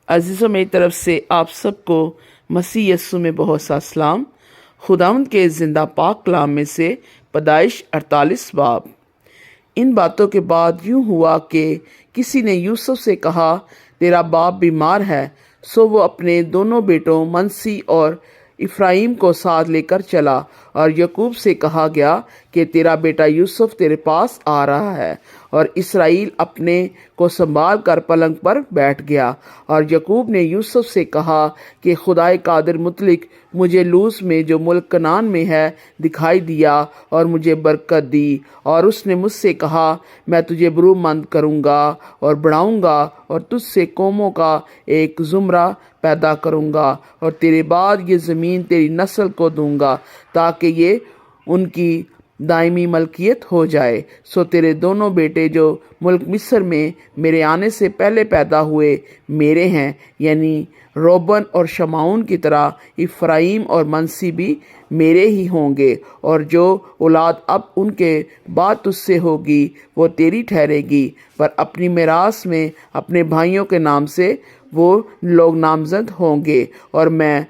अजीज़ों, मेरी तरफ से आप सबको मसीह यस्सु में बहुत सा सलाम। खुदावंद के ज़िंदा पाक कलाम में से पैदाइश 48 बाब। इन बातों के बाद यूं हुआ कि किसी ने यूसुफ से कहा, तेरा बाप बीमार है। सो वो अपने दोनों बेटों मनसी और इफ्राइम को साथ लेकर चला और यकूब से कहा गया कि तेरा बेटा यूसुफ तेरे पास आ रहा है। और इसराइल अपने को संभाल कर पलंग पर बैठ गया। और यकूब ने यूसुफ से कहा कि खुदाए कादिर मुतलिक मुझे लूस में जो मुल्क कनान में है दिखाई दिया और मुझे बरकत दी, और उसने मुझसे कहा, मैं तुझे बरूमंद करूँगा और बढ़ाऊँगा और तुझसे कौमों का एक ज़ुमरा पैदा करूँगा, और तेरे बाद ये ज़मीन तेरी नस्ल को दूँगा ताकि ये उनकी दायमी मलकियत हो जाए। सो तेरे दोनों बेटे जो मुल्क मिस्र में मेरे आने से पहले पैदा हुए मेरे हैं, यानी रोबन और शमाउन की तरह इफ्राइम और मनसी भी मेरे ही होंगे, और जो औलाद अब उनके बाद तुझसे होगी वो तेरी ठहरेगी। पर अपनी मिरास में अपने भाइयों के नाम से वो लोग नामजद होंगे। और मैं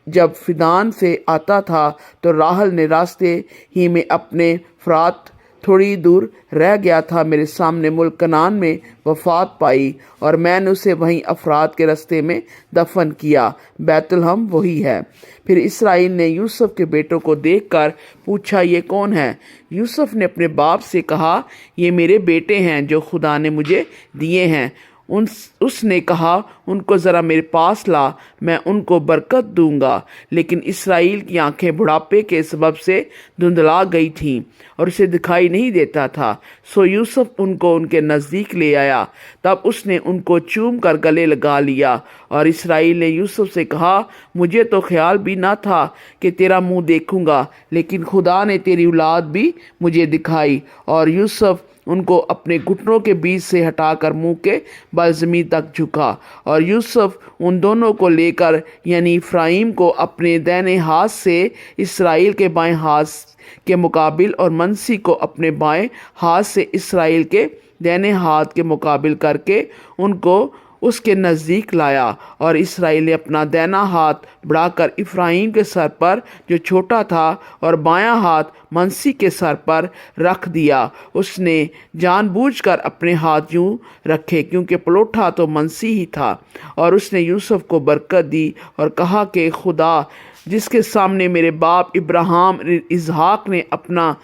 जब फिदान से आता था तो राहल ने रास्ते ही में अपने फरात थोड़ी दूर रह गया था मेरे सामने मुल्क कनान में वफात पाई, और मैंने उसे वहीं अफरात के रास्ते में दफन किया। बैतलहम वही है। फिर इसराइल ने यूसुफ के बेटों को देखकर पूछा, ये कौन है? यूसुफ ने अपने बाप से कहा, ये मेरे बेटे हैं जो खुदा ने मुझे दिए हैं। उसने कहा, उनको ज़रा मेरे पास ला, मैं उनको बरकत दूंगा। लेकिन इसराइल की आंखें बुढ़ापे के सबब से धुंधला गई थीं और उसे दिखाई नहीं देता था। सो यूसुफ उनको उनके नज़दीक ले आया। तब उसने उनको चूम कर गले लगा लिया। और इसराइल ने यूसुफ से कहा, मुझे तो ख्याल भी ना था कि तेरा मुंह देखूंगा, लेकिन खुदा ने तेरी औलाद भी मुझे दिखाई। और यूसुफ उनको अपने घुटनों के बीच से हटाकर मुंह के बल ज़मीन तक झुका। और यूसुफ उन दोनों को लेकर, यानी इफ्राइम को अपने दाहिने हाथ से इसराइल के बाएं हाथ के मुकाबिल और मनसी को अपने बाएं हाथ से इसराइल के दाहिने हाथ के मुकाबिल करके उनको उसके नज़दीक लाया। और इसराइल ने अपना दाहिना हाथ बढ़ाकर इफ्राइम के सर पर जो छोटा था और बायां हाथ मनसी के सर पर रख दिया। उसने जानबूझकर अपने हाथ यूं रखे क्योंकि पलोठा तो मनसी ही था। और उसने यूसुफ को बरकत दी और कहा कि खुदा जिसके सामने मेरे बाप इब्राहिम इसहाक ने अपना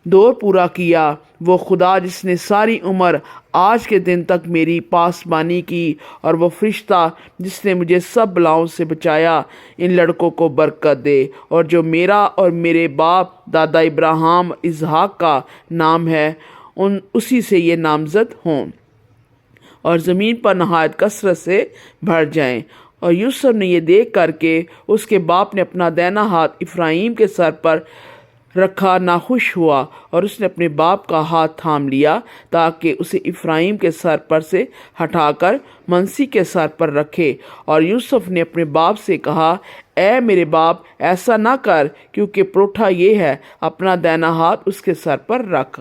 दौर पूरा किया, वो खुदा जिसने सारी उम्र आज के दिन तक मेरी पासबानी की, और वो फरिश्ता जिसने मुझे सब बलाओं से बचाया, इन लड़कों को बरकत दे। और जो मेरा और मेरे बाप दादा इब्राहिम इसहाक का नाम है, उसी से ये नामजद हों और ज़मीन पर नहायत कसरत से भर जाएं। और यूसुफ ने ये देख करके उसके बाप ने अपना दाहिना हाथ इफ्राइम के सर पर रखा नाखुश हुआ, और उसने अपने बाप का हाथ थाम लिया ताकि उसे इफ्राइम के सर पर से हटाकर मनसी के सर पर रखे। और यूसुफ ने अपने बाप से कहा, ऐ मेरे बाप, ऐसा ना कर, क्योंकि परोठा ये है, अपना दाहिना हाथ उसके सर पर रख।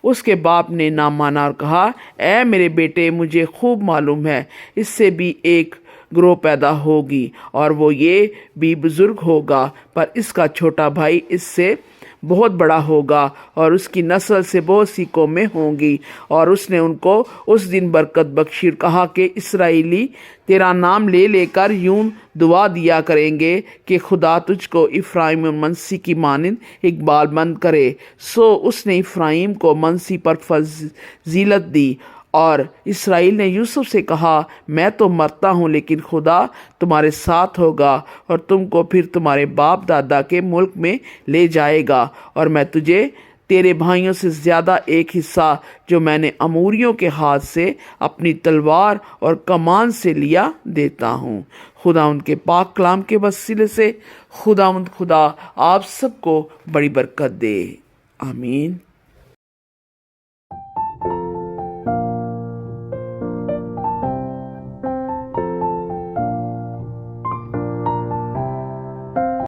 उसके बाप ने ना माना और कहा, ऐ मेरे बेटे, मुझे खूब मालूम है इससे भी एक ग्रोह पैदा होगी और वो ये भी बुजुर्ग होगा, पर इसका छोटा भाई इससे बहुत बड़ा होगा और उसकी नस्ल से बहुत सी कौमें होंगी। और उसने उनको उस दिन बरकत बख्शी, कहा कि इसराइली तेरा नाम ले लेकर यूं दुआ दिया करेंगे कि खुदा तुझको इफ्राइम और मनसी की मानिंद इकबालमंद करे। सो उसने इफ्राइम को मनसी पर फजीलत दी। और इसराइल ने यूसुफ से कहा, मैं तो मरता हूँ, लेकिन खुदा तुम्हारे साथ होगा और तुमको फिर तुम्हारे बाप दादा के मुल्क में ले जाएगा, और मैं तुझे तेरे भाइयों से ज़्यादा एक हिस्सा जो मैंने अमूरियों के हाथ से अपनी तलवार और कमान से लिया देता हूँ। खुदा उनके पाक कलाम के वसीले से खुदा आप सबको बड़ी बरकत दे। आमीन।